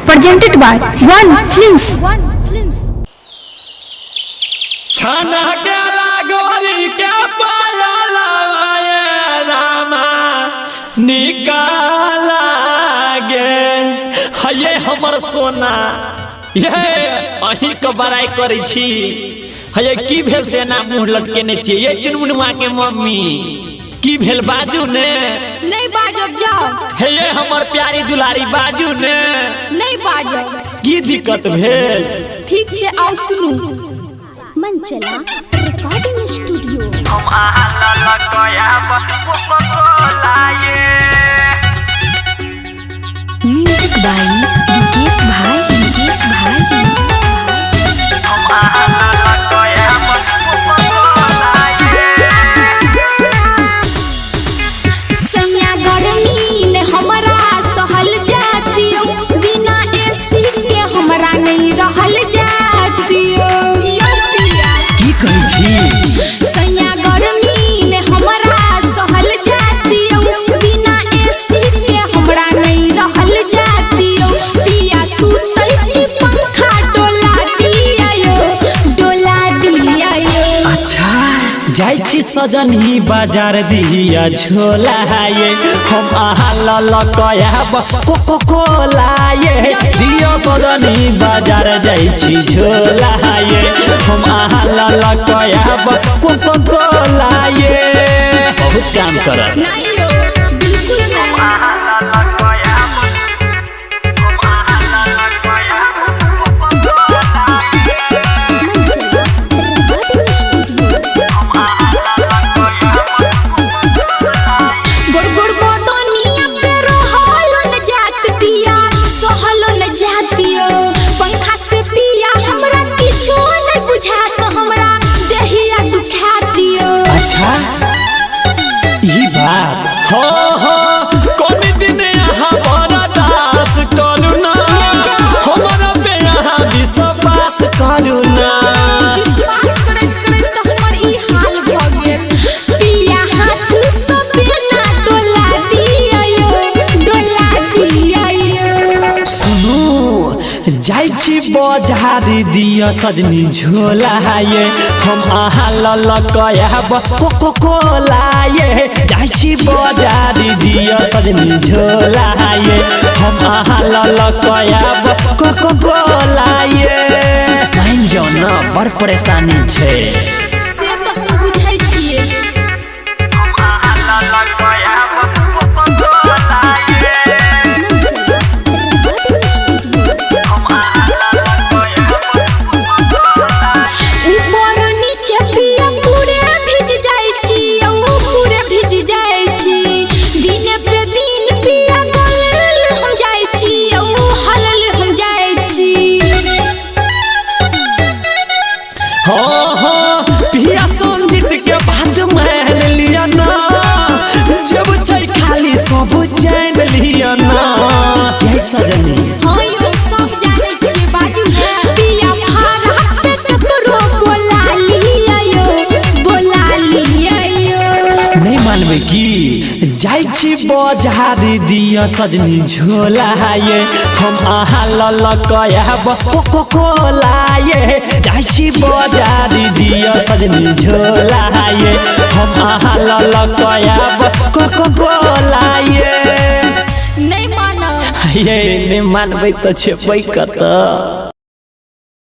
presented by One Films. छाना के लागोरी के पाला ये रामा निकाला गे ये हमर सोना ये अही के बड़ाई करै छी ये की भेल से ना मुंह लटकेने छी ये चुनमुनवा के मम्मी की भेल बाजू ने नहीं बाजब जाओ हे ये हमर प्यारी दुलारी बाजू ने नहीं बाजब की दिक्कत भेल ठीक छे आओ सुनू मंचला रिकॉर्डिंग स्टूडियो हम आहा लगया कोकाकोला ये म्यूजिक बाय युकेश भाई हम आहा लगया कोकाकोला ये सैया गर्मी ने हमरा सहल जातियो बिना एसी के हमरा नहीं रहल जातियो यो पिया की कहै छी सैया गर्मी ने हमरा सहल जातियो बिना एसी के हमरा नहीं रहल जातियो पिया सुतै छी पंखा डोला दिया अच्छा जाय छी सजन ही बाजार दिया झोला ये हम आहा लगया कोकाकोला ये दिया सजन ही बाजार जाय छी झोला ये हम आहा लगया कोकाकोला ये बहुत काम करत नहीं हो बिल्कुल नहीं पंखा से पिया हमरा किछो नहीं बुझात हमरा देहिया दुखातियो अच्छा ई बात हो कोन दिन यहाँ बरदास करू ना हमरा पे यहाँ विश्वास करू ना विश्वास करत करत तो हमर ई हाल भ गेल पिया हाथ से ना डोला दिया सुनू जाय छी बाजार दिया सजनी झोला ये हम आहा लगया कोकाकोला ये जाय छी बाजार दिया सजनी झोला ये हम आहा लगया कोकाकोला ये कहीं जाओ ना बड़ परेशानी छे से तो हम बुझै छियै ऊपर नीचे पिया पूरे भिज जाय छी पूरे भिज जाय छी दिन पे दिन पिया गलल हम जाय छी हलल हम जाय छी हाँ पिया संजीत के बात मान लिया ना जब छै खाली सब जान लिया ना ये सजनी हाँ यो सब जाने छी बाजू पिया भाड़ा पे ककरो बोला लिया नहीं मानबे की जाय छी बाजार दिया सजनी झोला ये हम आहा लगया कोकाकोला ये जाय छी बाजार दिया सजनी झोला ये हम आहा लगया कोकाकोला ये नहीं मानो ये नहीं मानबे तो छेबै कत।